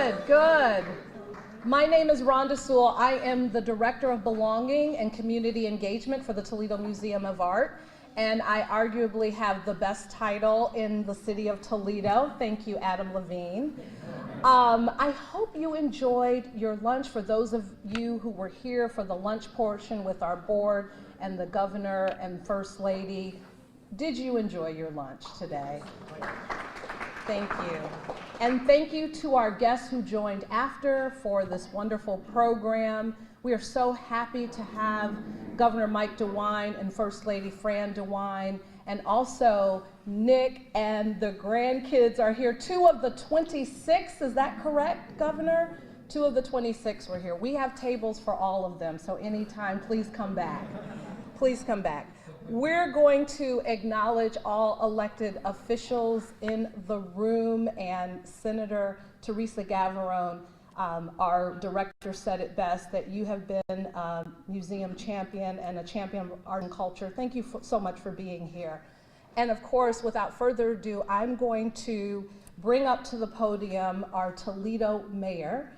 Good, good. My name is Rhonda Sewell. I am the Director of Belonging and Community Engagement for the Toledo Museum of Art, and I arguably have the best title in the city of Toledo. Thank you, Adam Levine. I hope you enjoyed your lunch. For those of you who were here for the lunch portion with our board and the governor and first lady, did you enjoy your lunch today? Thank you. And thank you to our guests who joined after for this wonderful program. We are so happy to have Governor Mike DeWine and First Lady Fran DeWine, and also Nick and the grandkids are here. 2 of the 26, is that correct, Governor? 2 of the 26 were here. We have tables for all of them, so anytime, please come back. Please come back. We're going to acknowledge all elected officials in the room, and Senator Teresa Gavarone, our director, said it best, that you have been a museum champion and a champion of art and culture. Thank you so much for being here. And of course, without further ado, I'm going to bring up to the podium our Toledo Mayor,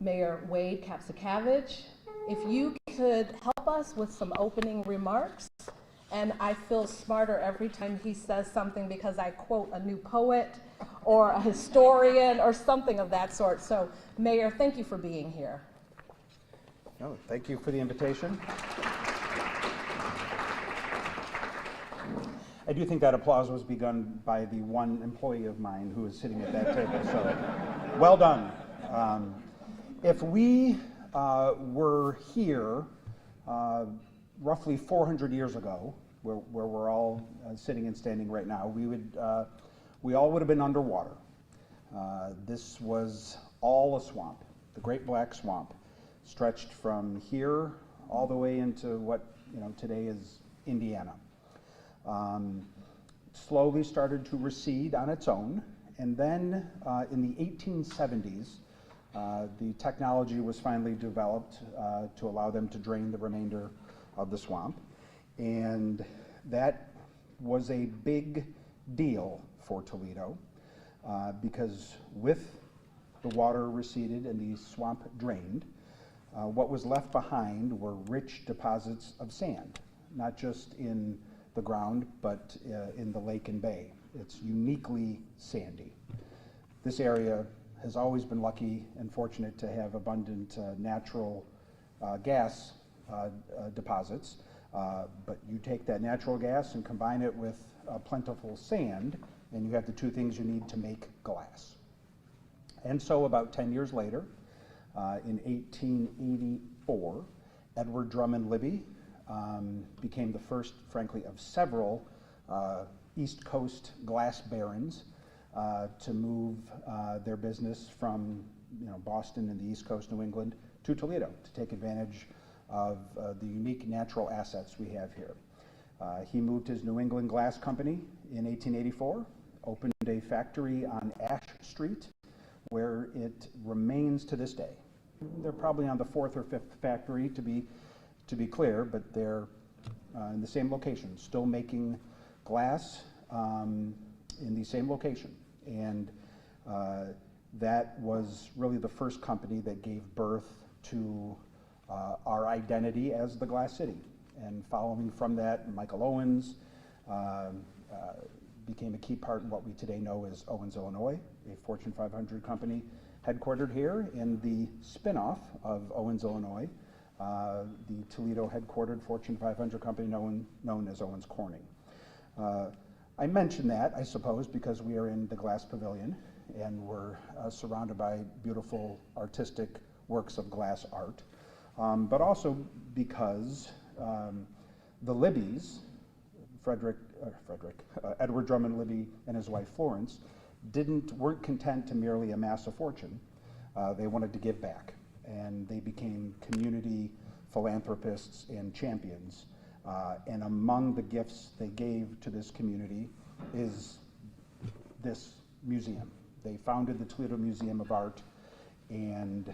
Mayor Wade Kapsakavage. If you could help us with some opening remarks. And I feel smarter every time he says something because I quote a new poet or a historian or something of that sort. So, Mayor, thank you for being here. No, thank you for the invitation. I do think that applause was begun by the one employee of mine who is sitting at that table, so well done. If we were here roughly 400 years ago, where we're all sitting and standing right now, we all would have been underwater. This was all a swamp, the Great Black Swamp, stretched from here all the way into what today is Indiana. Slowly started to recede on its own, and then in the 1870s, the technology was finally developed to allow them to drain the remainder of the swamp, and that was a big deal for Toledo because with the water receded and the swamp drained, what was left behind were rich deposits of sand, not just in the ground, but in the lake and bay. It's uniquely sandy. This area has always been lucky and fortunate to have abundant natural gas deposits, but you take that natural gas and combine it with plentiful sand, and you have the 2 things you need to make glass. And so about 10 years later, in 1884, Edward Drummond Libby became the first, frankly, of several East Coast glass barons to move their business from Boston and the East Coast, New England, to Toledo to take advantage of the unique natural assets we have here. He moved his New England Glass Company in 1884, opened a factory on Ash Street, where it remains to this day. They're probably on the 4th or 5th factory, to be clear, but they're in the same location, still making glass in the same location. And that was really the first company that gave birth to our identity as the Glass City. And following from that, Michael Owens became a key part in what we today know as Owens, Illinois, a Fortune 500 company headquartered here, in the spinoff of Owens, Illinois, the Toledo headquartered Fortune 500 company known as Owens Corning. I mention that, I suppose, because we are in the Glass Pavilion and we're surrounded by beautiful artistic works of glass art, but also because the Libbys, Edward Drummond Libby and his wife Florence, weren't content to merely amass a fortune. They wanted to give back, and they became community philanthropists and champions. And among the gifts they gave to this community is this museum. They founded the Toledo Museum of Art, and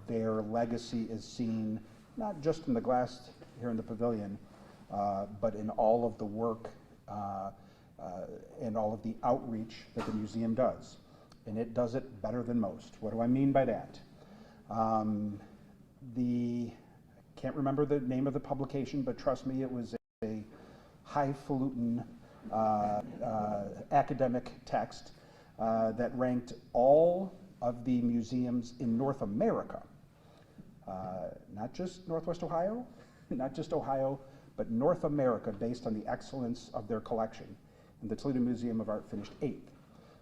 their legacy is seen not just in the glass here in the pavilion, but in all of the work and all of the outreach that the museum does. and it does it better than most. What do I mean by that? I can't remember the name of the publication, but trust me, it was a highfalutin academic text that ranked all of the museums in North America, not just Northwest Ohio, not just Ohio, but North America, based on the excellence of their collection. And the Toledo Museum of Art finished 8th.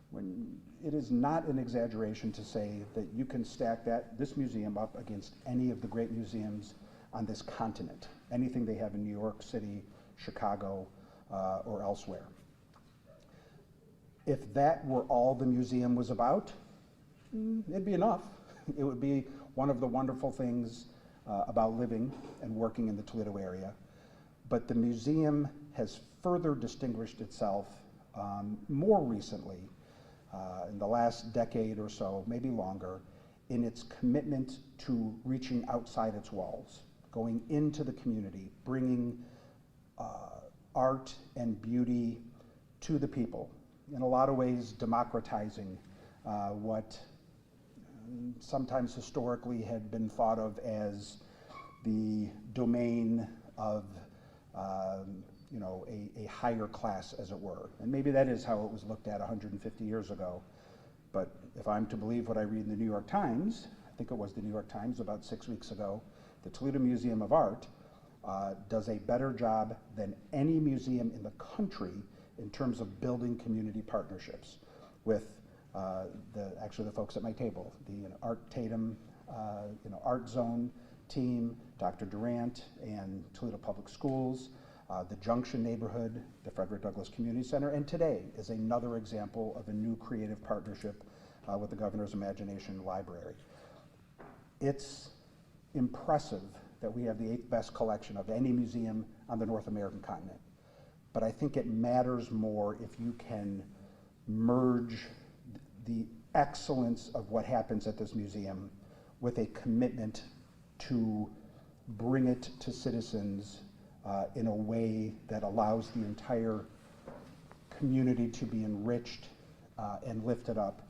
When it is not an exaggeration to say that you can stack this museum up against any of the great museums on this continent, anything they have in New York City, Chicago, or elsewhere. If that were all the museum was about, it'd be enough. It would be one of the wonderful things about living and working in the Toledo area. But the museum has further distinguished itself more recently, in the last decade or so, maybe longer, in its commitment to reaching outside its walls, going into the community, bringing art and beauty to the people. In a lot of ways, democratizing what sometimes historically had been thought of as the domain of a higher class, as it were. And maybe that is how it was looked at 150 years ago. But if I'm to believe what I read in the New York Times, I think it was the New York Times about 6 weeks ago, the Toledo Museum of Art does a better job than any museum in the country in terms of building community partnerships with actually the folks at my table, the Art Tatum Art Zone team, Dr. Durant and Toledo Public Schools, the Junction neighborhood, the Frederick Douglass Community Center, and today is another example of a new creative partnership with the Governor's Imagination Library. It's impressive that we have the 8th best collection of any museum on the North American continent. But I think it matters more if you can merge the excellence of what happens at this museum with a commitment to bring it to citizens in a way that allows the entire community to be enriched and lifted up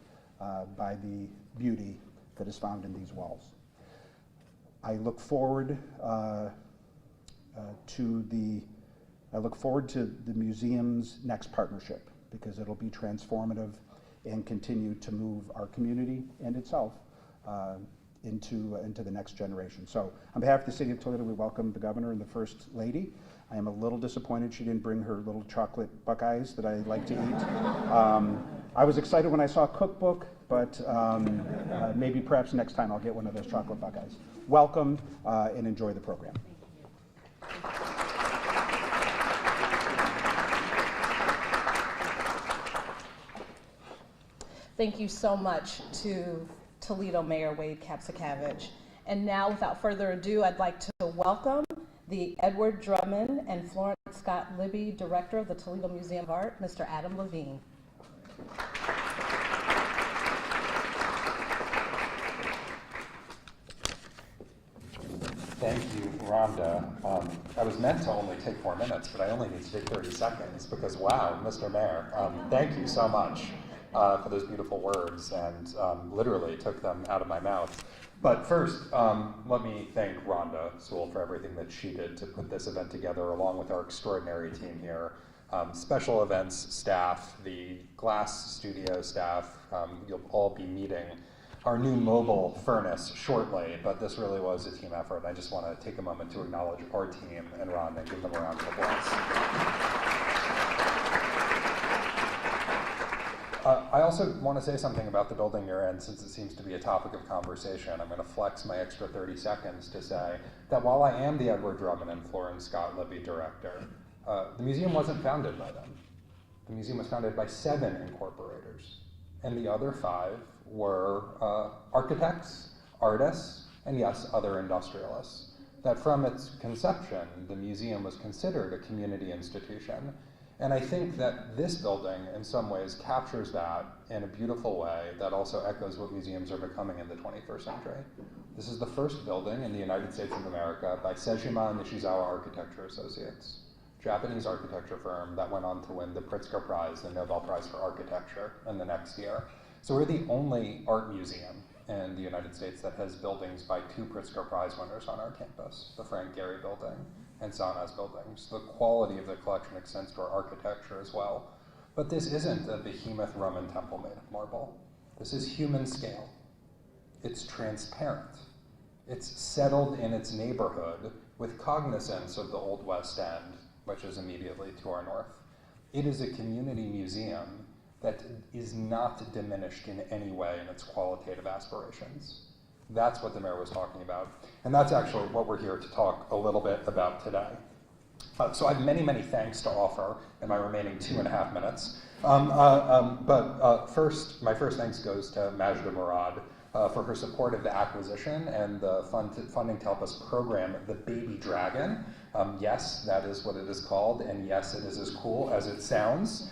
by the beauty that is found in these walls. I look forward to the museum's next partnership, because it'll be transformative and continue to move our community and itself into the next generation. So on behalf of the City of Toledo, we welcome the Governor and the First Lady. I am a little disappointed she didn't bring her little chocolate Buckeyes that I like to eat. I was excited when I saw a cookbook, but maybe perhaps next time I'll get one of those chocolate Buckeyes. Welcome and enjoy the program. Thank you so much to Toledo Mayor Wade Kapsakavich. And now, without further ado, I'd like to welcome the Edward Drummond and Florence Scott Libby Director of the Toledo Museum of Art, Mr. Adam Levine. Thank you, Rhonda. I was meant to only take 4 minutes, but I only need to take 30 seconds because, wow, Mr. Mayor, thank you so much for those beautiful words, and literally took them out of my mouth. But first, let me thank Rhonda Sewell for everything that she did to put this event together, along with our extraordinary team here. Special events staff, the glass studio staff. You'll all be meeting our new mobile furnace shortly, but this really was a team effort. I just want to take a moment to acknowledge our team and Rhonda and give them a round of applause. I also want to say something about the building you're in, since it seems to be a topic of conversation. I'm going to flex my extra 30 seconds to say that while I am the Edward Drummond and Florence Scott Libby Director, the museum wasn't founded by them. The museum was founded by 7 incorporators, and the other 5 were architects, artists, and yes, other industrialists. That from its conception, the museum was considered a community institution. And I think that this building, in some ways, captures that in a beautiful way that also echoes what museums are becoming in the 21st century. This is the first building in the United States of America by Sejima Nishizawa Architecture Associates, Japanese architecture firm that went on to win the Pritzker Prize, the Nobel Prize for Architecture, in the next year. So we're the only art museum in the United States that has buildings by 2 Pritzker Prize winners on our campus, the Frank Gehry Building and Sanaz buildings. The quality of the collection extends to our architecture as well. But this isn't a behemoth Roman temple made of marble. This is human scale. It's transparent. It's settled in its neighborhood with cognizance of the Old West End, which is immediately to our north. It is a community museum that is not diminished in any way in its qualitative aspirations. That's what the mayor was talking about. And that's actually what we're here to talk a little bit about today. So I have many, many thanks to offer in my remaining 2.5 minutes. First, my first thanks goes to Majda Murad for her support of the acquisition and the funding to help us program the Baby Dragon. Yes, that is what it is called, and yes, it is as cool as it sounds,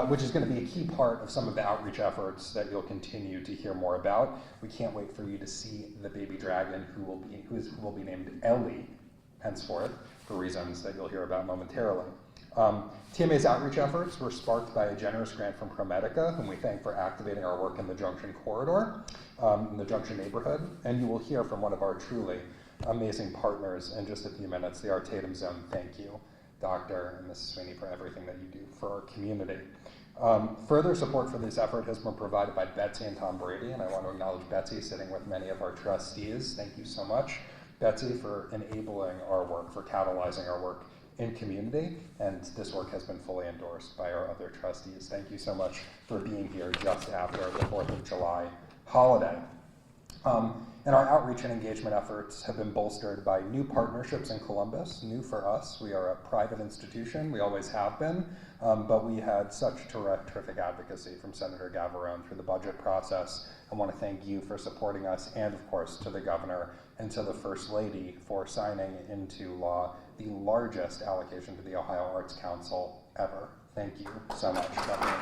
which is going to be a key part of some of the outreach efforts that you'll continue to hear more about. We can't wait for you to see the Baby Dragon, who will be named Ellie henceforth, for reasons that you'll hear about momentarily. TMA's outreach efforts were sparked by a generous grant from ProMedica, whom we thank for activating our work in the Junction corridor, in the Junction neighborhood, and you will hear from one of our truly amazing partners in just a few minutes, the Artatum Zone. Thank you, Dr. and Mrs. Sweeney, for everything that you do for our community. Further support for this effort has been provided by Betsy and Tom Brady, and I want to acknowledge Betsy sitting with many of our trustees. Thank you so much, Betsy, for enabling our work, for catalyzing our work in community, and this work has been fully endorsed by our other trustees. Thank you so much for being here just after the 4th of July holiday. And our outreach and engagement efforts have been bolstered by new partnerships in Columbus. New for us, we are a private institution, we always have been, but we had such terrific advocacy from Senator Gavarone through the budget process. I want to thank you for supporting us, and of course to the governor and to the First Lady for signing into law the largest allocation to the Ohio Arts Council ever. Thank you so much, Governor.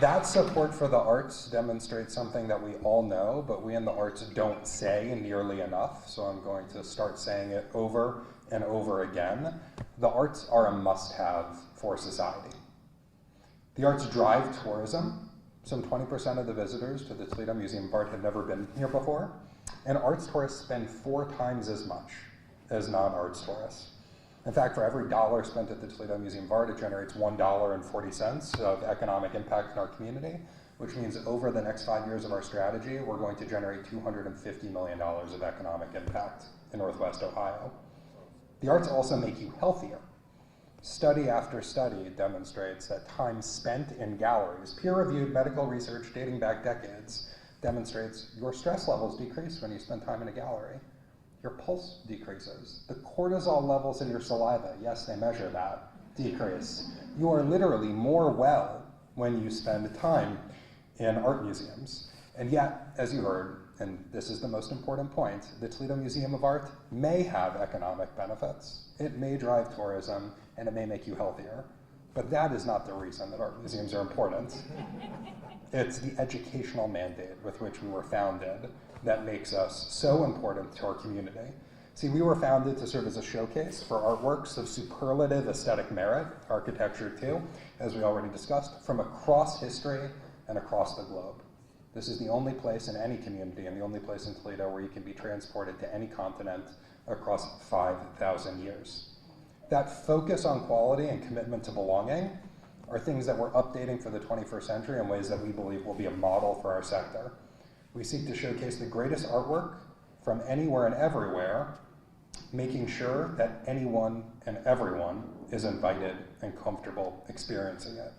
That support for the arts demonstrates something that we all know, but we in the arts don't say nearly enough, so I'm going to start saying it over and over again. The arts are a must-have for society. The arts drive tourism. Some 20% of the visitors to the Toledo Museum of Art have never been here before, and arts tourists spend 4 times as much as non-arts tourists. In fact, for every dollar spent at the Toledo Museum of Art, it generates $1.40 of economic impact in our community, which means over the next 5 years of our strategy, we're going to generate $250 million of economic impact in Northwest Ohio. The arts also make you healthier. Study after study demonstrates that time spent in galleries, peer-reviewed medical research dating back decades, demonstrates your stress levels decrease when you spend time in a gallery. Your pulse decreases. The cortisol levels in your saliva, yes, they measure that, decrease. You are literally more well when you spend time in art museums. And yet, as you heard, and this is the most important point, the Toledo Museum of Art may have economic benefits. It may drive tourism, and it may make you healthier. But that is not the reason that art museums are important. It's the educational mandate with which we were founded that makes us so important to our community. See, we were founded to serve as a showcase for artworks of superlative aesthetic merit, architecture too, as we already discussed, from across history and across the globe. This is the only place in any community and the only place in Toledo where you can be transported to any continent across 5,000 years. That focus on quality and commitment to belonging are things that we're updating for the 21st century in ways that we believe will be a model for our sector. We seek to showcase the greatest artwork from anywhere and everywhere, making sure that anyone and everyone is invited and comfortable experiencing it.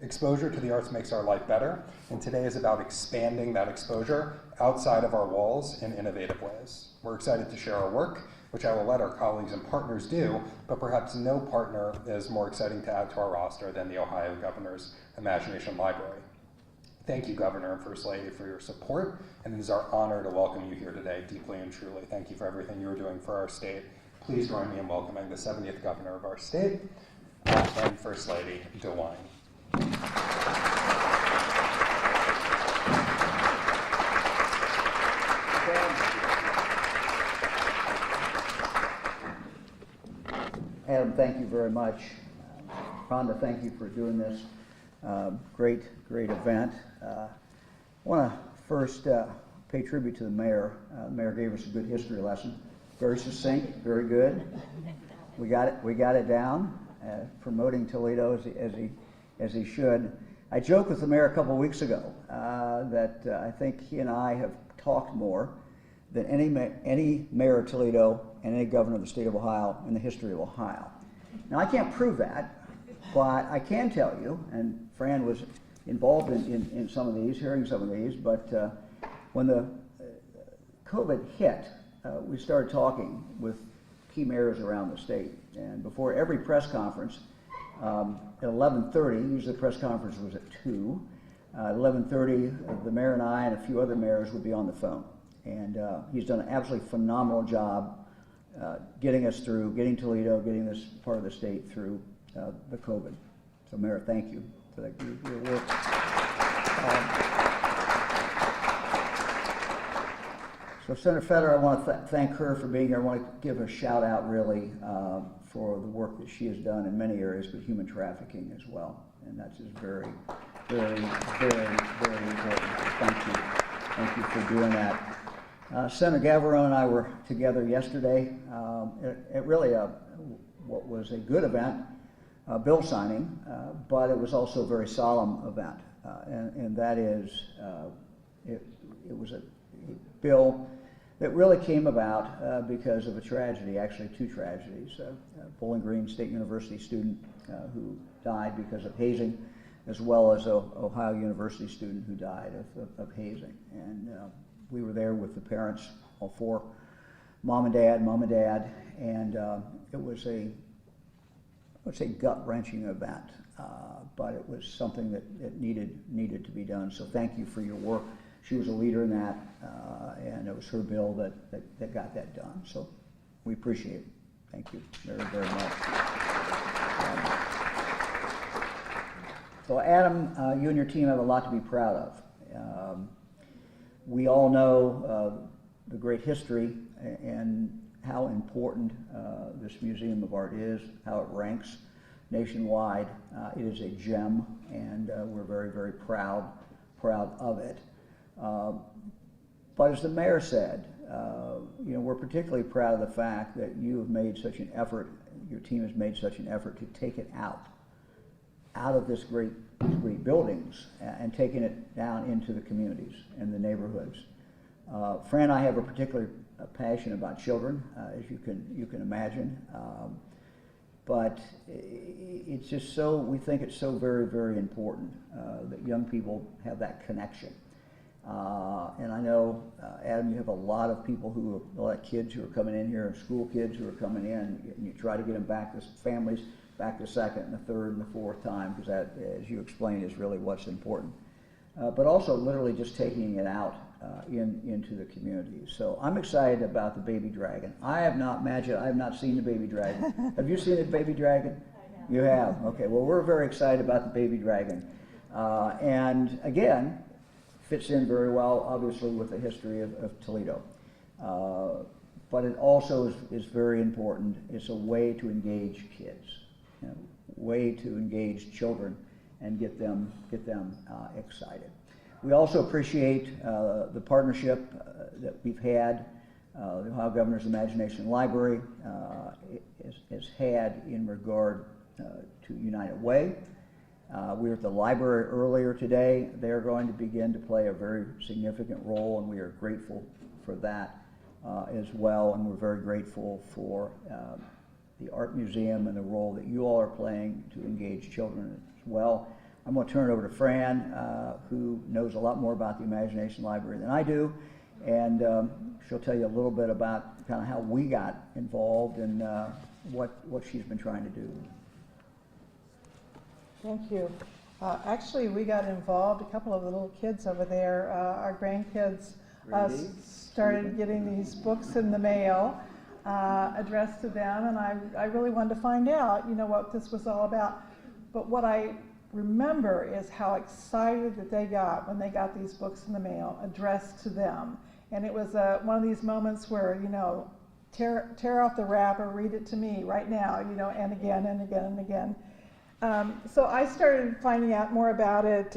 Exposure to the arts makes our life better, and today is about expanding that exposure outside of our walls in innovative ways. We're excited to share our work, which I will let our colleagues and partners do, but perhaps no partner is more exciting to add to our roster than the Ohio Governor's Imagination Library. Thank you, Governor and First Lady, for your support, and it is our honor to welcome you here today, deeply and truly. Thank you for everything you're doing for our state. Please join me in welcoming the 70th Governor of our state, and First Lady DeWine. Adam, thank you very much. Rhonda, thank you for doing this great event. I want to first pay tribute to the mayor. The mayor gave us a good history lesson. Very succinct, very good. We got it down. Promoting Toledo as he should. I joked with the mayor a couple of weeks ago that I think he and I have talked more than any mayor of Toledo and any governor of the state of Ohio in the history of Ohio. Now, I can't prove that, but I can tell you, and Fran was involved in some of these, hearing some of these, but when the COVID hit, we started talking with key mayors around the state, and before every press conference, at 11:30, usually the press conference was at 2, 11:30, the mayor and I and a few other mayors would be on the phone. And he's done an absolutely phenomenal job getting us through, getting Toledo, getting this part of the state through the COVID. So Mayor, thank you for that, your work. So Senator Fetter, I want to thank her for being here. I want to give a shout out really for the work that she has done in many areas, but human trafficking as well. And that's just very, very, very, very important. Thank you. Thank you for doing that. Senator Gavarone and I were together yesterday at really what was a good event, bill signing, but it was also a very solemn event. And that is, it was a bill that really came about because of a tragedy, actually two tragedies. Bowling Green State University student who died because of hazing, as well as an Ohio University student who died of hazing. And we were there with the parents, all four, mom and dad, and it was I would say gut-wrenching event, but it was something that needed to be done. So thank you for your work. She was a leader in that, and it was her bill that got that done. So we appreciate it. Thank you very, very much. So Adam, you and your team have a lot to be proud of. We all know the great history and how important this Museum of Art is, how it ranks nationwide. It is a gem, and we're very, very proud of it. But as the mayor said, we're particularly proud of the fact that you have made such an effort, your team has made such an effort to take it out of these great buildings and taking it down into the communities and the neighborhoods. Fran and I have a particular passion about children, as you can imagine. But it's just we think it's so very, very important that young people have that connection. And I know, Adam, you have a lot of kids who are coming in here, and school kids who are coming in, and you try to get them back, families back the second and the third and the fourth time, because that, as you explained, is really what's important. But also literally just taking it out into the community. So I'm excited about the baby dragon. I have not seen the baby dragon. Have you seen the baby dragon? I have. You have? Okay, well, we're very excited about the baby dragon. And again, fits in very well, obviously, with the history of Toledo. But it also is very important. It's a way to engage kids, way to engage children and get them excited. We also appreciate the partnership that we've had, the Ohio Governor's Imagination Library has had in regard to United Way. We were at the library earlier today. They're going to begin to play a very significant role, and we are grateful for that as well. And we're very grateful for the Art Museum and the role that you all are playing to engage children as well. I'm going to turn it over to Fran, who knows a lot more about the Imagination Library than I do, and she'll tell you a little bit about kind of how we got involved and what she's been trying to do. Thank you. Actually, we got involved, a couple of little kids over there, our grandkids started getting these books in the mail addressed to them, and I really wanted to find out, what this was all about. But what I remember is how excited that they got when they got these books in the mail addressed to them. And it was one of these moments where, tear off the wrapper, read it to me right now, and again and again and again. So I started finding out more about it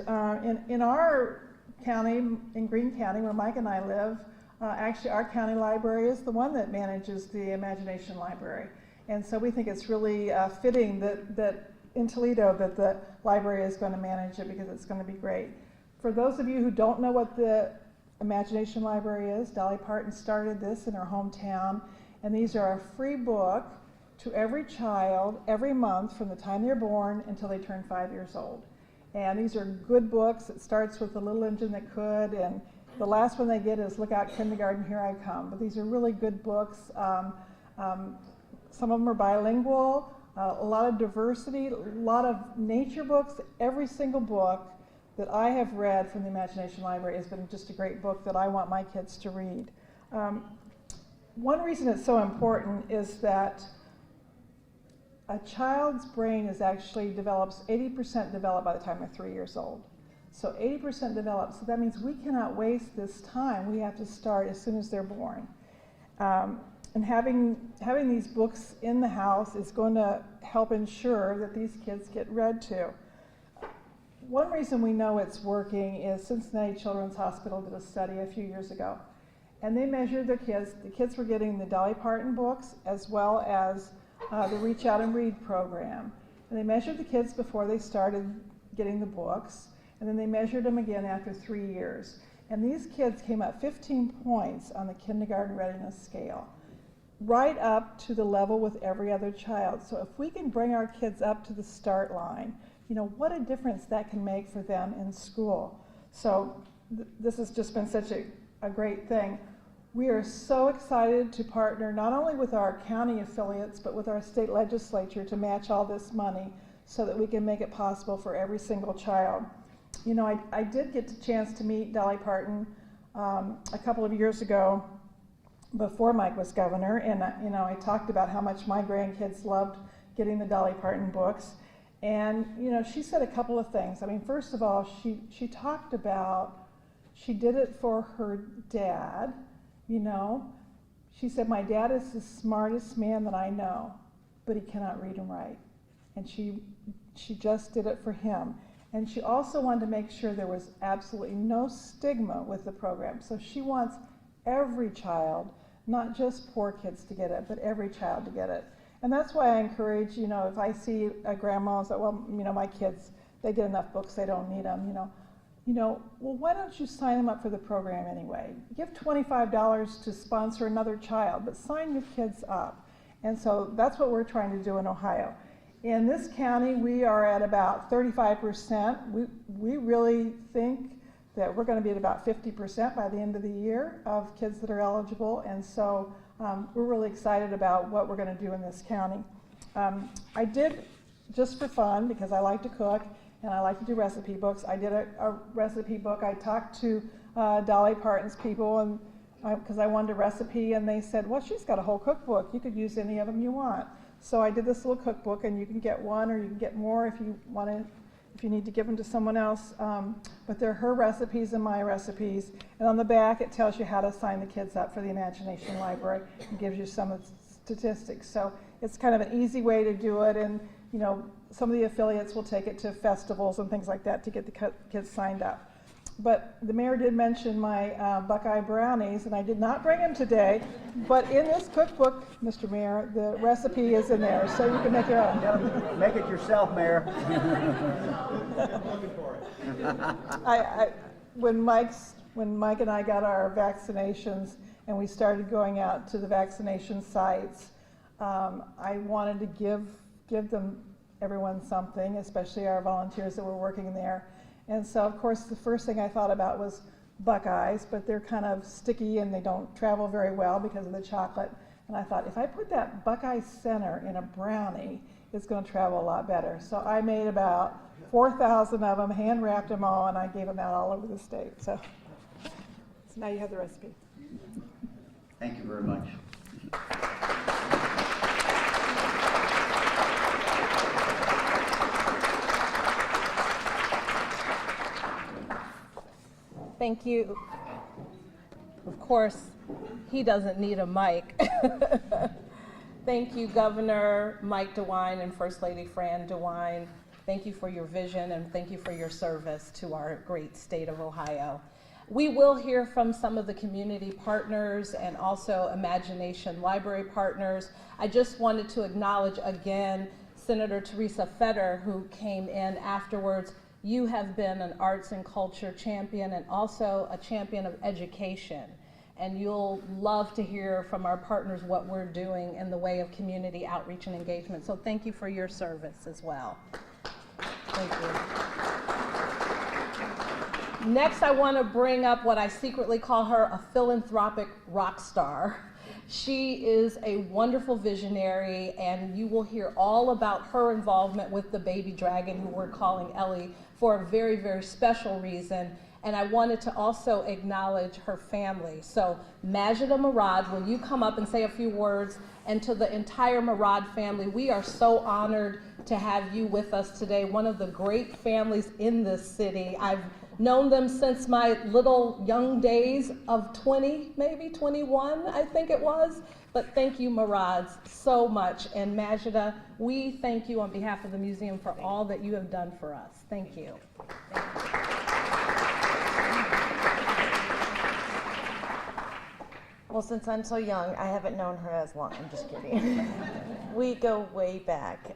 in our county, in Greene County, where Mike and I live. Actually, our county library is the one that manages the Imagination Library. And so we think it's really fitting that in Toledo that the library is going to manage it, because it's going to be great. For those of you who don't know what the Imagination Library is, Dolly Parton started this in her hometown, and these are a free book to every child every month from the time they're born until they turn 5 years old. And these are good books. It starts with The Little Engine That Could, and the last one they get is Look Out Kindergarten, Here I Come. But these are really good books. Some of them are bilingual, a lot of diversity, a lot of nature books. Every single book that I have read from the Imagination Library has been just a great book that I want my kids to read. One reason it's so important is that a child's brain is actually develops 80% developed by the time they're 3 years old. So 80% developed, so that means we cannot waste this time. We have to start as soon as they're born. And having these books in the house is going to help ensure that these kids get read to. One reason we know it's working is Cincinnati Children's Hospital did a study a few years ago. And they measured their kids. The kids were getting the Dolly Parton books as well as the Reach Out and Read program. And they measured the kids before they started getting the books, and then they measured them again after 3 years. And these kids came up 15 points on the kindergarten readiness scale, right up to the level with every other child. So if we can bring our kids up to the start line, you know, what a difference that can make for them in school. So this has just been such a great thing. We are so excited to partner not only with our county affiliates, but with our state legislature to match all this money so that we can make it possible for every single child. You know, I did get the chance to meet Dolly Parton a couple of years ago before Mike was governor, and you know, I talked about how much my grandkids loved getting the Dolly Parton books. And you know, she said a couple of things. I mean, first of all, she talked about, she did it for her dad. You know, she said, my dad is the smartest man that I know, but he cannot read and write. And she just did it for him. And she also wanted to make sure there was absolutely no stigma with the program. So she wants every child, not just poor kids to get it, but every child to get it. And that's why I encourage, you know, if I see a grandma say, well, you know, my kids, they get enough books, they don't need them, well, why don't you sign them up for the program anyway? Give $25 to sponsor another child, but sign your kids up. And so that's what we're trying to do in Ohio. In this county, we are at about 35%. We really think that we're going to be at about 50% by the end of the year of kids that are eligible. And so we're really excited about what we're going to do in this county. I did, just for fun, because I like to cook, and I like to do recipe books. I did a recipe book. I talked to Dolly Parton's people, and because I wanted a recipe, and they said, well, she's got a whole cookbook. You could use any of them you want. So I did this little cookbook, and you can get one, or you can get more if you want to, if you need to give them to someone else. But they're her recipes and my recipes. And on the back, it tells you how to sign the kids up for the Imagination Library. It gives you some statistics. So it's kind of an easy way to do it, and you know, some of the affiliates will take it to festivals and things like that to get the kids signed up. But the mayor did mention my Buckeye brownies, and I did not bring them today, but in this cookbook, Mr. Mayor, the recipe is in there, so you can make your own. Yeah, make it yourself, Mayor. Looking for it. When Mike and I got our vaccinations and we started going out to the vaccination sites, I wanted to give them, everyone, something, especially our volunteers that were working there. And so, of course, the first thing I thought about was Buckeyes, but they're kind of sticky and they don't travel very well because of the chocolate. And I thought, if I put that Buckeye Center in a brownie, it's going to travel a lot better. So I made about 4,000 of them, hand wrapped them all, and I gave them out all over the state. So now you have the recipe. Thank you very much. Thank you. Of course, he doesn't need a mic. Thank you, Governor Mike DeWine and First Lady Fran DeWine, Thank you for your vision, and thank you for your service to our great state of Ohio. We will hear from some of the community partners and also Imagination Library partners. I just wanted to acknowledge again Senator Teresa Fetter, who came in afterwards. You have been an arts and culture champion and also a champion of education. And you'll love to hear from our partners what we're doing in the way of community outreach and engagement. So thank you for your service as well. Thank you. Next, I want to bring up what I secretly call her a philanthropic rock star. She is a wonderful visionary, and you will hear all about her involvement with the baby dragon, who we're calling Ellie, for a very, very special reason. And I wanted to also acknowledge her family. So Majida Murad, will you come up and say a few words? And to the entire Murad family, we are so honored to have you with us today, one of the great families in this city. I've known them since my little young days of 20, maybe 21, I think it was. But thank you, Murads, so much. And Majida, we thank you on behalf of the museum for all that you have done for us. Thank you. Thank you. Well, since I'm so young, I haven't known her as long. I'm just kidding. We go way back.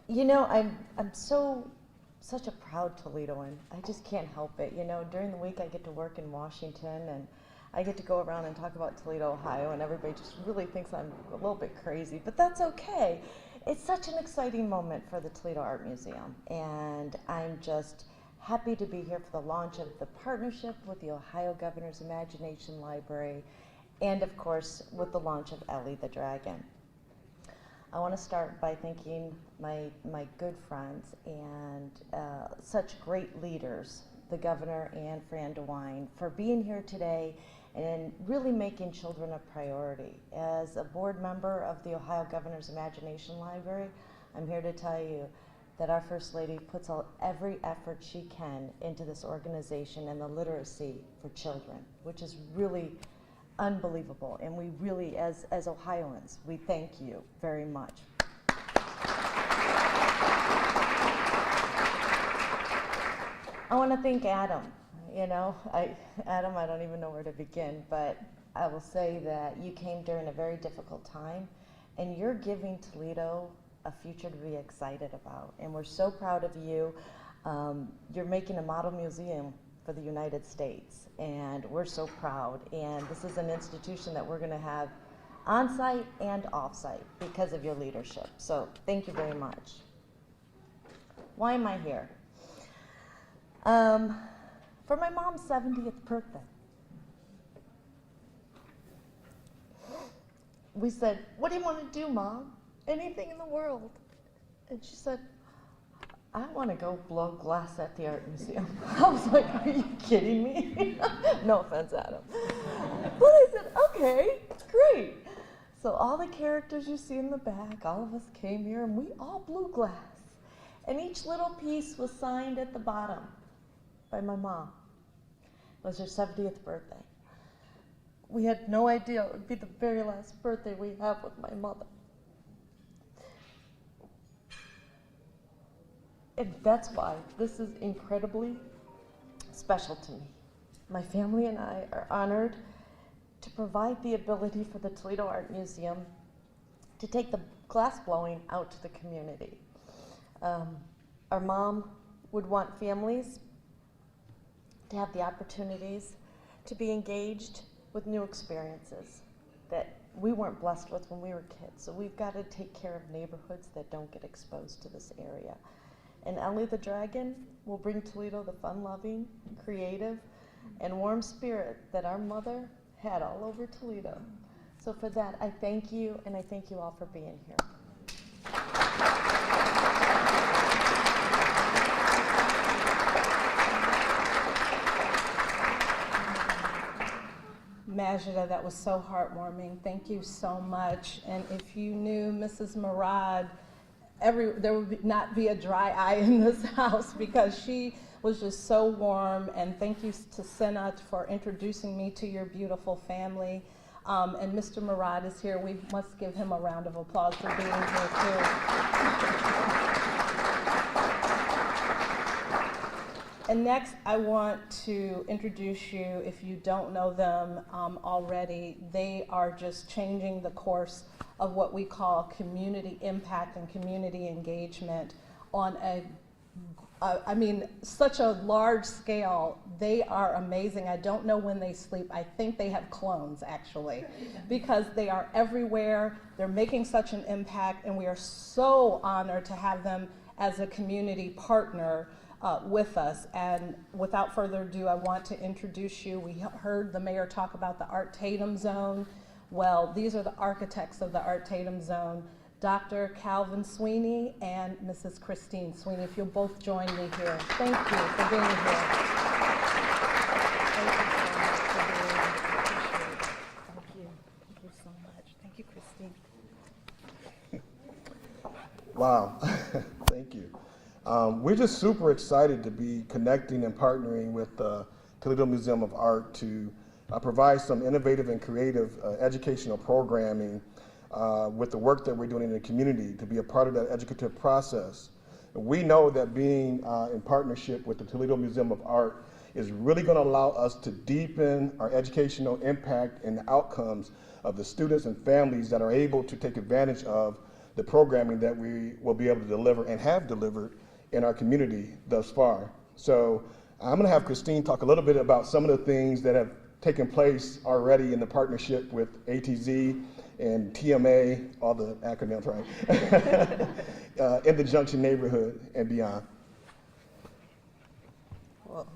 You know, I'm such a proud Toledoan. I just can't help it. You know, during the week I get to work in Washington, and I get to go around and talk about Toledo, Ohio, and everybody just really thinks I'm a little bit crazy, but that's okay. It's such an exciting moment for the Toledo Art Museum, and I'm just happy to be here for the launch of the partnership with the Ohio Governor's Imagination Library, and of course with the launch of Ellie the Dragon. I want to start by thanking my good friends and such great leaders, the Governor and Fran DeWine, for being here today and really making children a priority. As a board member of the Ohio Governor's Imagination Library, I'm here to tell you that our First Lady puts every effort she can into this organization and the literacy for children, which is really unbelievable. And we really, as Ohioans, we thank you very much. I want to thank Adam. You know, Adam, I don't even know where to begin, but I will say that you came during a very difficult time, and you're giving Toledo a future to be excited about, and we're so proud of you. You're making a model museum for the United States, and we're so proud, and this is an institution that we're going to have on-site and off-site because of your leadership, so thank you very much. Why am I here? For my mom's 70th birthday. We said, "What do you want to do, Mom?" "Anything in the world." And she said, "I want to go blow glass at the art museum." I was like, "Are you kidding me?" No offense, Adam. But I said, "Okay, great." So all the characters you see in the back, all of us came here and we all blew glass. And each little piece was signed at the bottom by my mom. It was her 70th birthday. We had no idea it would be the very last birthday we have with my mother. And that's why this is incredibly special to me. My family and I are honored to provide the ability for the Toledo Art Museum to take the glass blowing out to the community. Our mom would want families to have the opportunities to be engaged with new experiences that we weren't blessed with when we were kids. So we've got to take care of neighborhoods that don't get exposed to this area. And Ellie the Dragon will bring Toledo the fun-loving, creative, and warm spirit that our mother had all over Toledo. So for that, I thank you, and I thank you all for being here. Majida, that was so heartwarming. Thank you so much. And if you knew Mrs. Murad, there would not be a dry eye in this house because she was just so warm. And thank you to Senat for introducing me to your beautiful family. And Mr. Murad is here. We must give him a round of applause for being here too. And next, I want to introduce you, if you don't know them already, they are just changing the course of what we call community impact and community engagement on such a large scale. They are amazing. I don't know when they sleep. I think they have clones, actually, because they are everywhere. They're making such an impact, and we are so honored to have them as a community partner with us. And without further ado, I want to introduce you. We heard the mayor talk about the Art Tatum Zone. Well, these are the architects of the Art Tatum Zone, Dr. Calvin Sweeney and Mrs. Christine Sweeney. If you'll both join me here. Thank you for being here. Thank you so much for being here. Thank you. Thank you so much. Thank you, Christine. Wow, thank you. We're just super excited to be connecting and partnering with the Toledo Museum of Art to provide some innovative and creative educational programming with the work that we're doing in the community to be a part of that educative process. We know that being in partnership with the Toledo Museum of Art is really going to allow us to deepen our educational impact and the outcomes of the students and families that are able to take advantage of the programming that we will be able to deliver and have delivered in our community thus far. So I'm going to have Christine talk a little bit about some of the things that have taken place already in the partnership with ATZ and TMA, all the acronyms, right? In the Junction neighborhood and beyond. Well,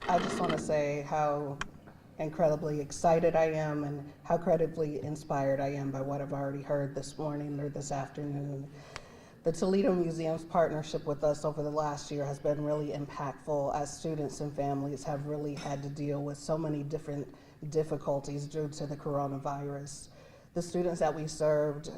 I just want to say how incredibly excited I am and how incredibly inspired I am by what I've already heard this morning or this afternoon. The Toledo Museum's partnership with us over the last year has been really impactful, as students and families have really had to deal with so many different difficulties due to the coronavirus. The students that we served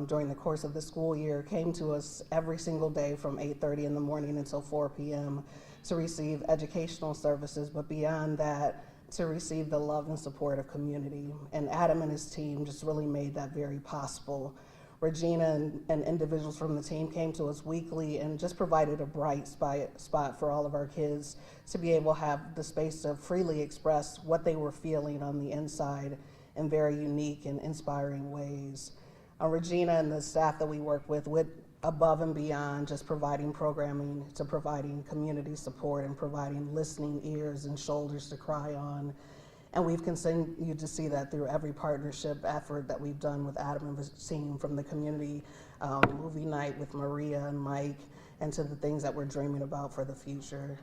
during the course of the school year came to us every single day from 8:30 in the morning until 4 p.m. to receive educational services, but beyond that, to receive the love and support of community. And Adam and his team just really made that very possible. Regina and individuals from the team came to us weekly and just provided a bright spot for all of our kids to be able to have the space to freely express what they were feeling on the inside in very unique and inspiring ways. Regina and the staff that we work with went above and beyond just providing programming to providing community support and providing listening ears and shoulders to cry on. And we've continued to see that through every partnership effort that we've done with Adam and his team, from the community movie night with Maria and Mike, and to the things that we're dreaming about for the future.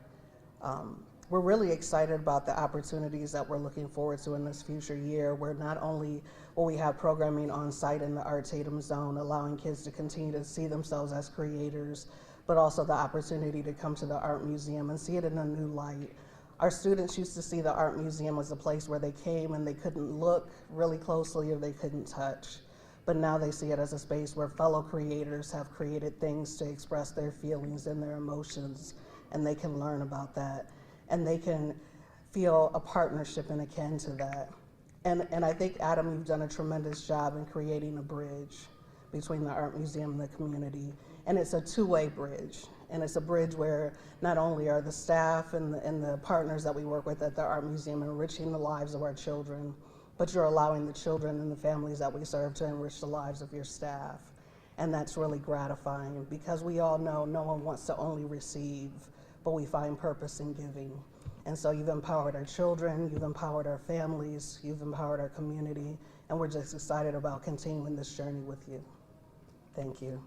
We're really excited about the opportunities that we're looking forward to in this future year, where not only will we have programming on site in the Art Tatum Zone, allowing kids to continue to see themselves as creators, but also the opportunity to come to the Art Museum and see it in a new light. Our students used to see the Art Museum as a place where they came and they couldn't look really closely or they couldn't touch. But now they see it as a space where fellow creators have created things to express their feelings and their emotions, and they can learn about that. And they can feel a partnership and akin to that. And I think, Adam, you've done a tremendous job in creating a bridge between the Art Museum and the community. And it's a two-way bridge. And it's a bridge where not only are the staff and the partners that we work with at the Art Museum enriching the lives of our children, but you're allowing the children and the families that we serve to enrich the lives of your staff. And that's really gratifying, because we all know no one wants to only receive, but we find purpose in giving. And so you've empowered our children, you've empowered our families, you've empowered our community, and we're just excited about continuing this journey with you. Thank you.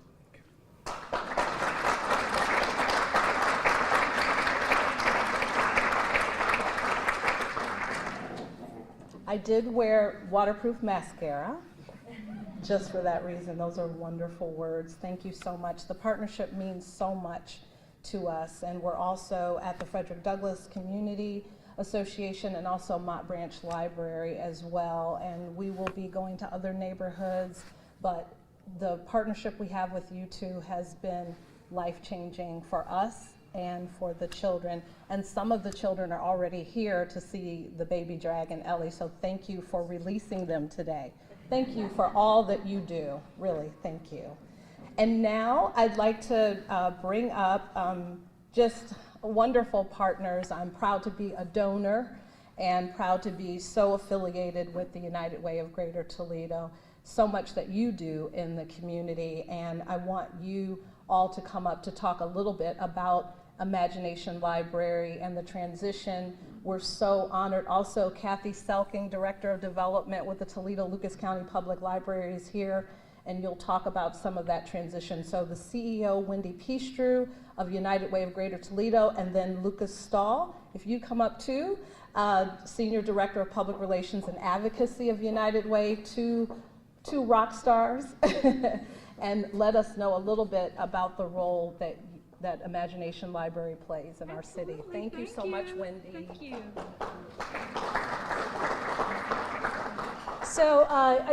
I did wear waterproof mascara, just for that reason. Those are wonderful words. Thank you so much. The partnership means so much to us, and we're also at the Frederick Douglass Community Association and also Mott Branch Library as well, and we will be going to other neighborhoods, but the partnership we have with you two has been life-changing for us and for the children, and some of the children are already here to see the baby dragon Ellie, so thank you for releasing them today. Thank you for all that you do, really, thank you. And now I'd like to bring up just wonderful partners. I'm proud to be a donor and proud to be so affiliated with the United Way of Greater Toledo. So much that you do in the community, and I want you all to come up to talk a little bit about Imagination Library and the transition. We're so honored. Also, Kathy Selking, Director of Development with the Toledo Lucas County Public Library, is here, and you'll talk about some of that transition. So the CEO, Wendy Peastrew of United Way of Greater Toledo, and then Lucas Stahl, if you come up too, Senior Director of Public Relations and Advocacy of United Way, two rock stars, and let us know a little bit about the role that Imagination Library plays in our city. Thank you so much, Wendy. Thank you. So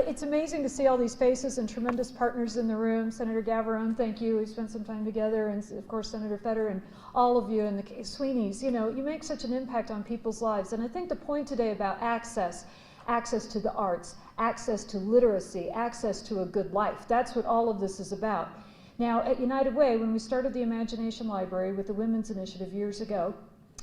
it's amazing to see all these faces and tremendous partners in the room. Senator Gavarone, thank you. We spent some time together, and of course Senator Fetter and all of you and the Sweeneys. You know, you make such an impact on people's lives, and I think the point today about access to the arts, access to literacy, access to a good life, that's what all of this is about. Now, at United Way, when we started the Imagination Library with the Women's Initiative years ago,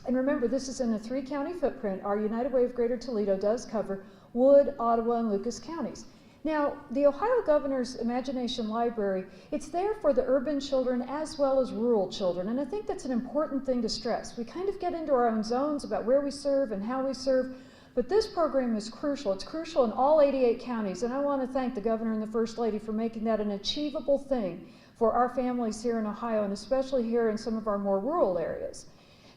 and remember, this is in a 3-county footprint. Our United Way of Greater Toledo does cover Wood, Ottawa, and Lucas counties. Now, the Ohio Governor's Imagination Library, it's there for the urban children as well as rural children, and I think that's an important thing to stress. We kind of get into our own zones about where we serve and how we serve, but this program is crucial. It's crucial in all 88 counties, and I want to thank the Governor and the First Lady for making that an achievable thing for our families here in Ohio, and especially here in some of our more rural areas.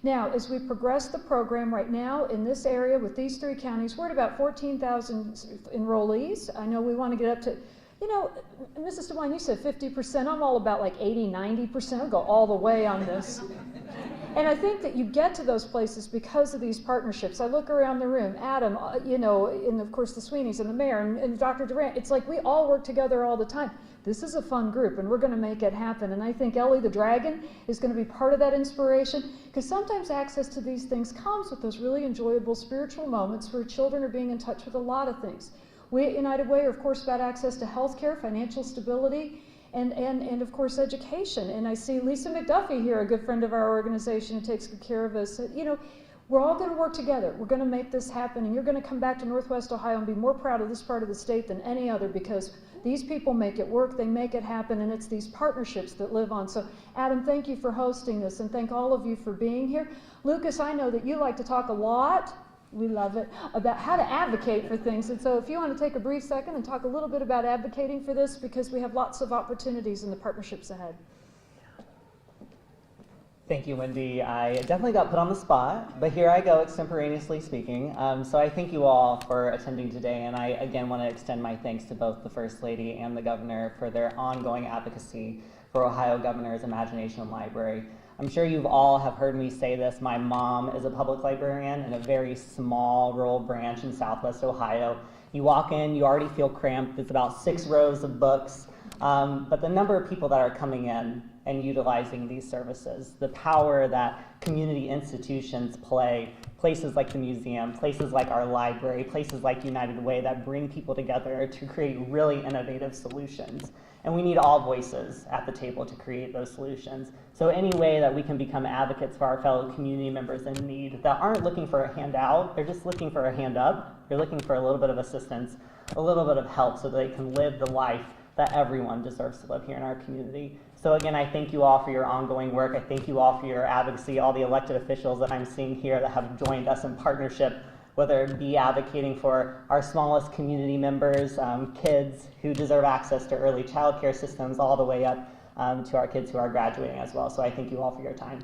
Now, as we progress the program right now in this area with these 3 counties, we're at about 14,000 enrollees. I know we want to get up to, you know, Mrs. DeWine, you said 50%. I'm all about like 80, 90%. I'll go all the way on this. And I think that you get to those places because of these partnerships. I look around the room, Adam, you know, and of course the Sweeneys and the mayor and Dr. Durant. It's like we all work together all the time. This is a fun group, and we're going to make it happen. And I think Ellie the Dragon is going to be part of that inspiration, because sometimes access to these things comes with those really enjoyable spiritual moments where children are being in touch with a lot of things. We at United Way are, of course, about access to health care, financial stability, and of course, education. And I see Lisa McDuffie here, a good friend of our organization who takes good care of us. You know, we're all going to work together. We're going to make this happen, and you're going to come back to Northwest Ohio and be more proud of this part of the state than any other, because these people make it work, they make it happen, and it's these partnerships that live on. So, Adam, thank you for hosting this, and thank all of you for being here. Lucas, I know that you like to talk a lot, we love it, about how to advocate for things. And so if you want to take a brief second and talk a little bit about advocating for this, because we have lots of opportunities in the partnerships ahead. Thank you, Wendy. I definitely got put on the spot, but here I go, extemporaneously speaking. So I thank you all for attending today, and I again want to extend my thanks to both the First Lady and the Governor for their ongoing advocacy for Ohio Governor's Imagination Library. I'm sure you all have heard me say this. My mom is a public librarian in a very small rural branch in Southwest Ohio. You walk in, you already feel cramped. It's about 6 rows of books, but the number of people that are coming in and utilizing these services, the power that community institutions play, places like the museum, places like our library, places like United Way that bring people together to create really innovative solutions. And we need all voices at the table to create those solutions. So any way that we can become advocates for our fellow community members in need that aren't looking for a handout, they're just looking for a hand up, they're looking for a little bit of assistance, a little bit of help so they can live the life that everyone deserves to live here in our community. So again, I thank you all for your ongoing work. I thank you all for your advocacy, all the elected officials that I'm seeing here that have joined us in partnership, whether it be advocating for our smallest community members, kids who deserve access to early child care systems, all the way up to our kids who are graduating as well. So I thank you all for your time.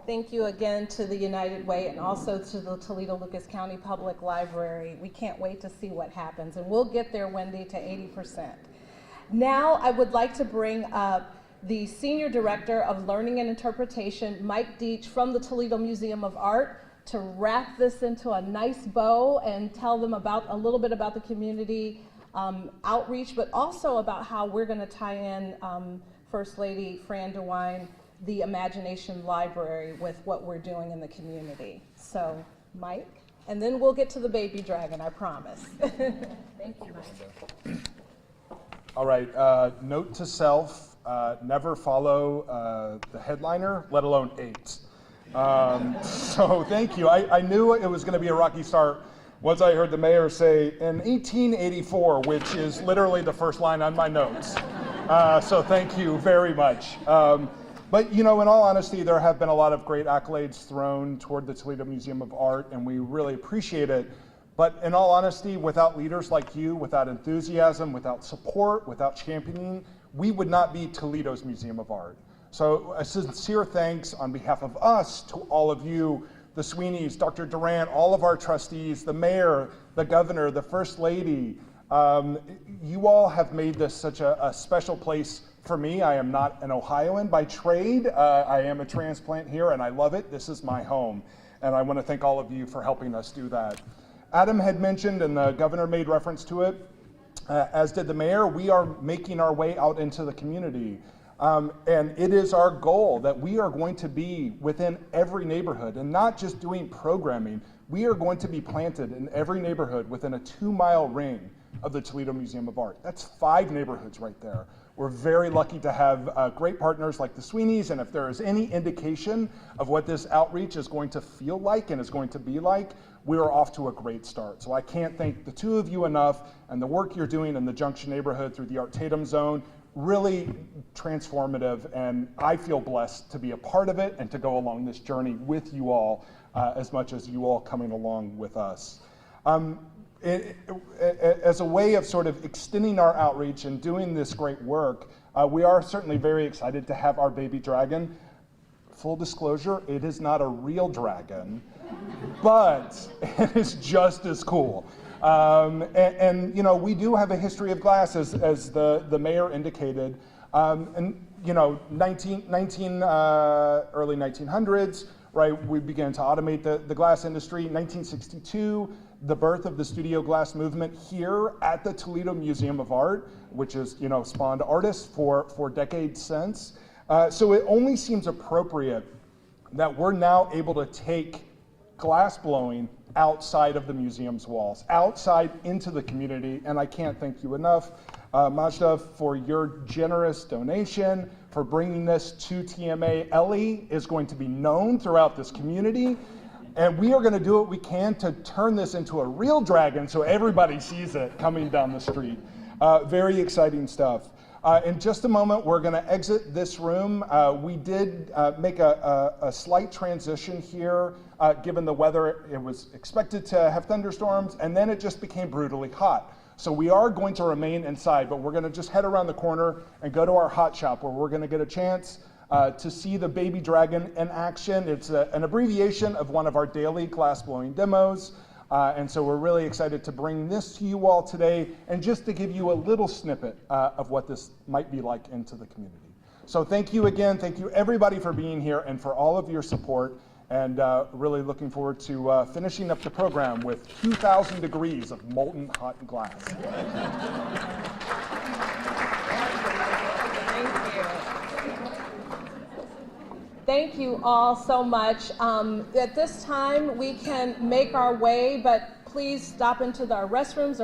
Thank you again to the United Way and also to the Toledo Lucas County Public Library. We can't wait to see what happens, and we'll get there, Wendy, to 80%. Now I would like to bring up the Senior Director of Learning and Interpretation, Mike Deach from the Toledo Museum of Art, to wrap this into a nice bow and tell them about a little bit about the community outreach, but also about how we're going to tie in First Lady Fran DeWine, the Imagination Library, with what we're doing in the community. So, Mike, and then we'll get to the baby dragon, I promise. Thank you, Mike. All right, note to self, never follow the headliner, let alone 8. So thank you. I knew it was going to be a rocky start once I heard the mayor say, in 1884, which is literally the first line on my notes. So thank you very much. But you know, in all honesty, there have been a lot of great accolades thrown toward the Toledo Museum of Art, and we really appreciate it. But in all honesty, without leaders like you, without enthusiasm, without support, without championing, we would not be Toledo's Museum of Art. So a sincere thanks on behalf of us to all of you, the Sweeneys, Dr. Durant, all of our trustees, the mayor, the governor, the first lady. You all have made this such a special place for me. I am not an Ohioan by trade. I am a transplant here and I love it. This is my home. And I want to thank all of you for helping us do that. Adam had mentioned, and the governor made reference to it, as did the mayor, we are making our way out into the community. And it is our goal that we are going to be within every neighborhood and not just doing programming. We are going to be planted in every neighborhood within a 2-mile ring of the Toledo Museum of Art. That's 5 neighborhoods right there. We're very lucky to have great partners like the Sweeneys, and if there is any indication of what this outreach is going to feel like and is going to be like, we are off to a great start. So I can't thank the 2 of you enough, and the work you're doing in the Junction neighborhood through the Art Tatum zone, really transformative, and I feel blessed to be a part of it and to go along this journey with you all as much as you all coming along with us. As a way of sort of extending our outreach and doing this great work, we are certainly very excited to have our baby dragon. Full disclosure, it is not a real dragon, but it is just as cool. And you know, we do have a history of glass, as the mayor indicated. And you know, early 1900s, right? We began to automate the glass industry. 1962, the birth of the studio glass movement here at the Toledo Museum of Art, which has, you know, spawned artists for decades since. So it only seems appropriate that we're now able to take glass blowing outside of the museum's walls, outside into the community, and I can't thank you enough, Majda, for your generous donation, for bringing this to TMA. Ellie is going to be known throughout this community, and we are going to do what we can to turn this into a real dragon so everybody sees it coming down the street. Very exciting stuff. In just a moment, we're going to exit this room. We did make a slight transition here, given the weather. It was expected to have thunderstorms, and then it just became brutally hot. So we are going to remain inside, but we're going to just head around the corner and go to our hot shop, where we're going to get a chance to see the baby dragon in action. It's an abbreviation of one of our daily glass blowing demos. And so we're really excited to bring this to you all today, and just to give you a little snippet of what this might be like into the community. So thank you again. Thank you everybody for being here and for all of your support, and really looking forward to finishing up the program with 2,000 degrees of molten hot glass. Thank you all so much. At this time, we can make our way, but please stop into our restrooms.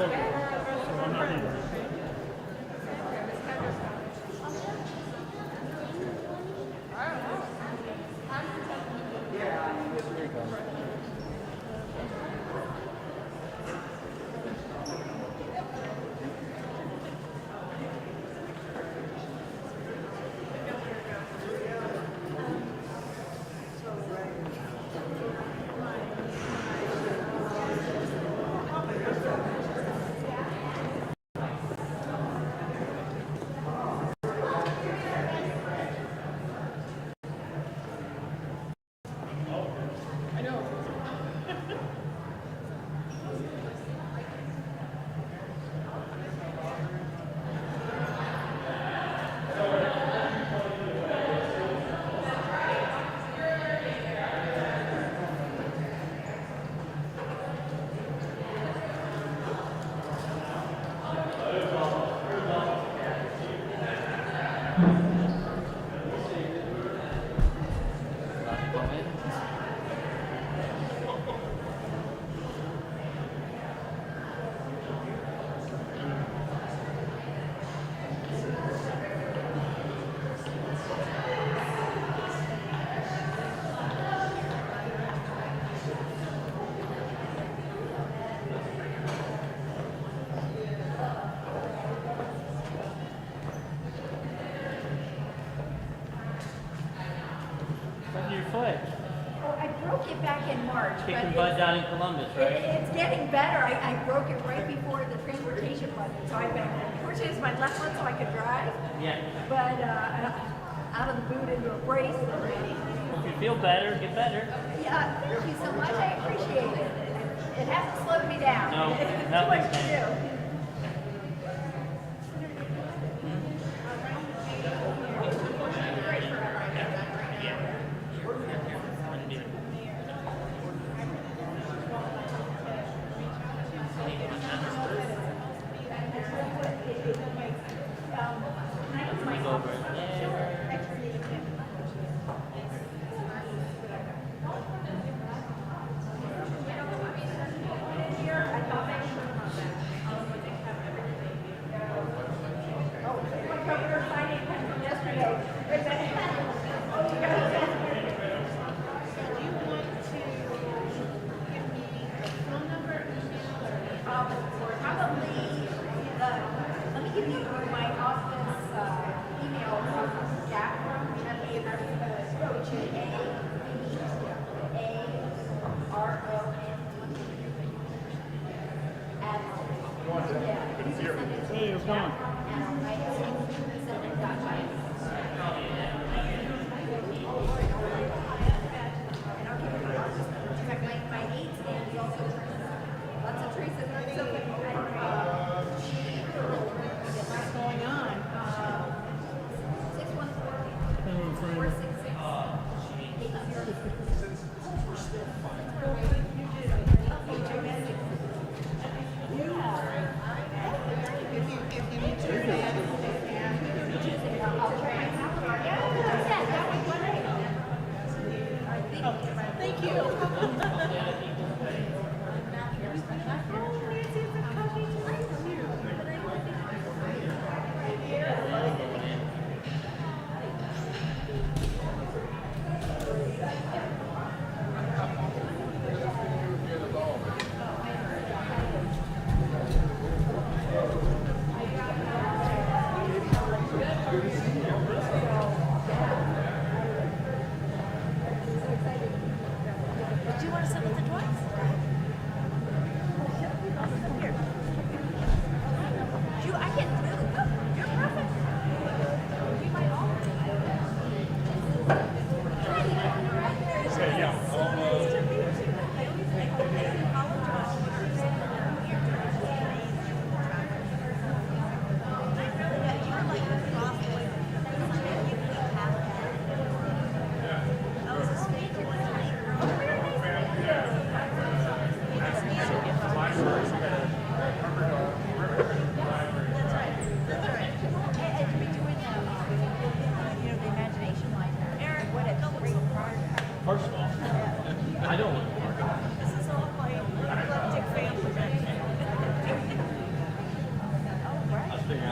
It back in March. Kicking butt down in Columbus, right? It's getting better. I broke it right before the transportation button, so I've been, fortunately it's my left one so I could drive. Yeah. But out of the boot into a brace already. If you feel better, get better. Yeah, thank you so much. I appreciate it. It hasn't slowed me down. No, Too nothing much to do.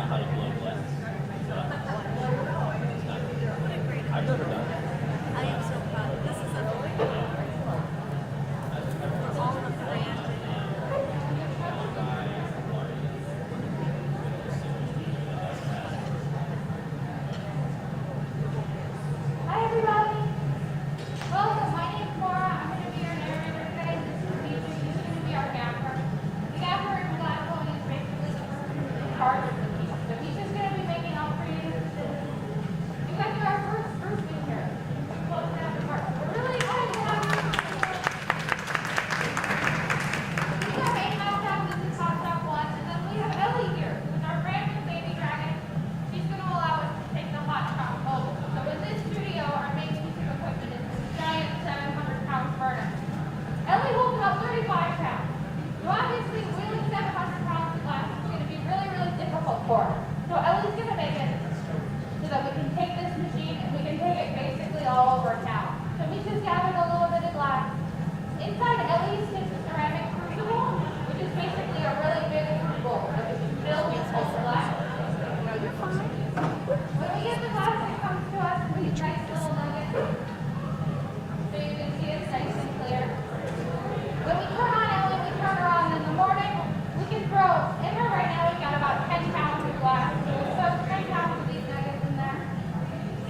how to blow glass. I've never done it. I am so proud. This is a for all of Fran. Hi everybody. Welcome. My name's Laura. I'm going to be your narrator today. This is Demetri. He's going to be our gaffer. The gaffer in glassblowing is basically the person who's in charge of the piece. So he's just going to be making all for you. You guys are our first group in here. Close down the part. We're really excited to have you. We have 8 hot dogs. This is hot dog 1. And then we have Ellie here, who's our brand new baby dragon. She's going to allow us to take the hot dog mobile. So in this studio, our main piece of equipment is this giant 700-pound burner. Ellie holds about 35 pounds. So obviously, wheeling 700 pounds of glass is going to be really, really difficult for her. So Ellie's going to make it so that we can take this machine and we can take it basically all over town. So we just gathered a little bit of glass. Inside Ellie's sits a ceramic crucible, which is basically a really big bowl that we can fill with whole glass. No, you're fine. When we get the glass, it comes to us in these nice little nuggets. So you can see it's nice and clear. When we turn on Ellie, we turn her on in the morning. We can throw, in her right now, we've got about 10 pounds of glass. So we throw 10 pounds of these nuggets in there.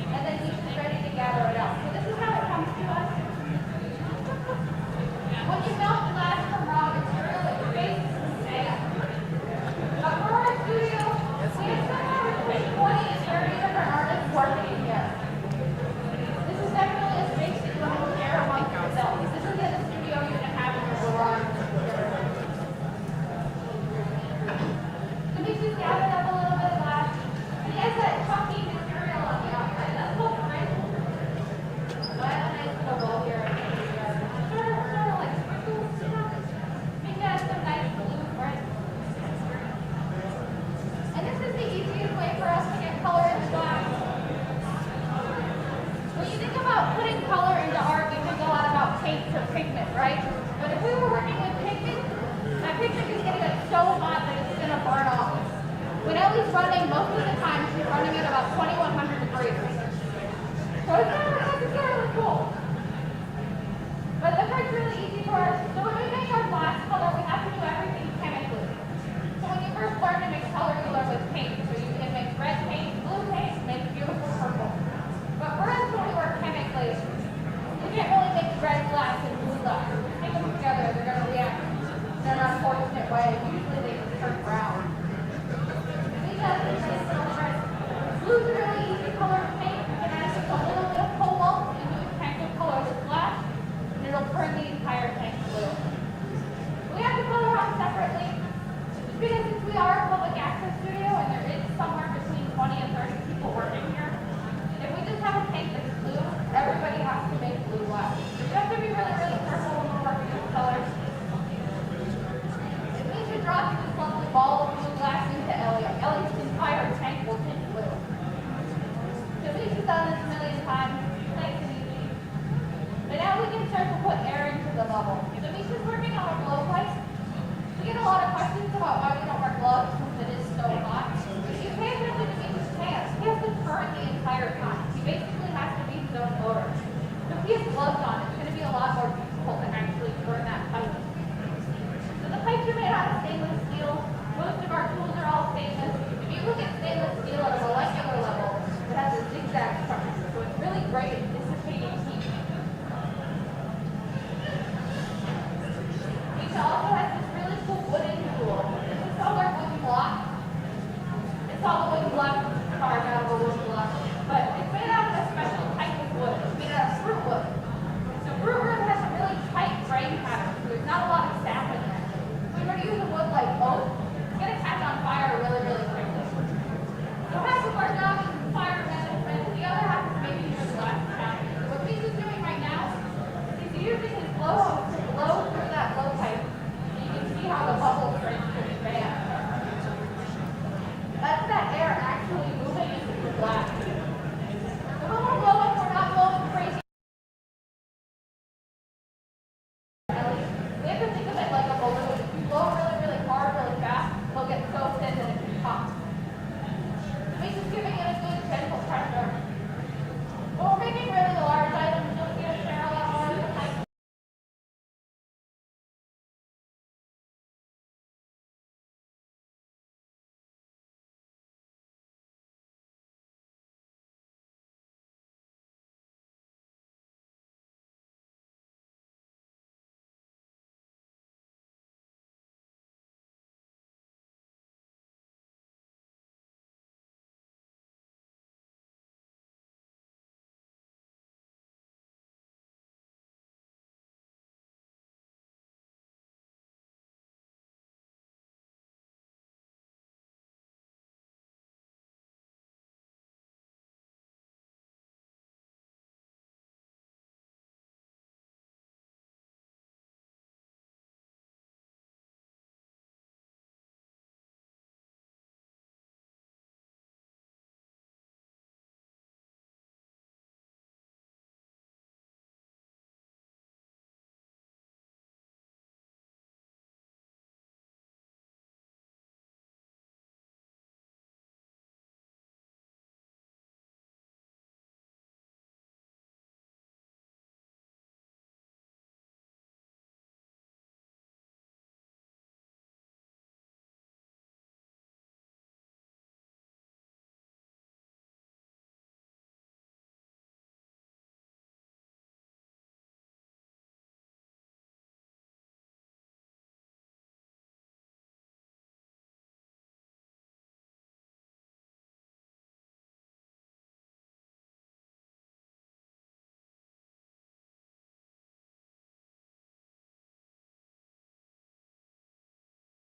And then he's just ready to gather it up. So this is how it comes to us. When you melt glass from raw material, it creates sand. But for our studio, we have somewhere between 20 and 30 different artists working in here. This is definitely a space that you want to share amongst yourselves. This isn't a studio you're going to have in your garage. So we just gathered up a little bit of glass. And it has that chunky material on the outside. That's called grit. So I have a nice little bowl here. Sort of like sprinkles, you know? Make that some nice blue grit. And this is the easiest way for us to get color in the glass. When you think about putting color into art, you think a lot about paints or pigment, right? But if we were working with pigment, that pigment is going to get so hot that it's going to burn off. When Ellie's running, most of the time she's running at about 2100 degrees. So it's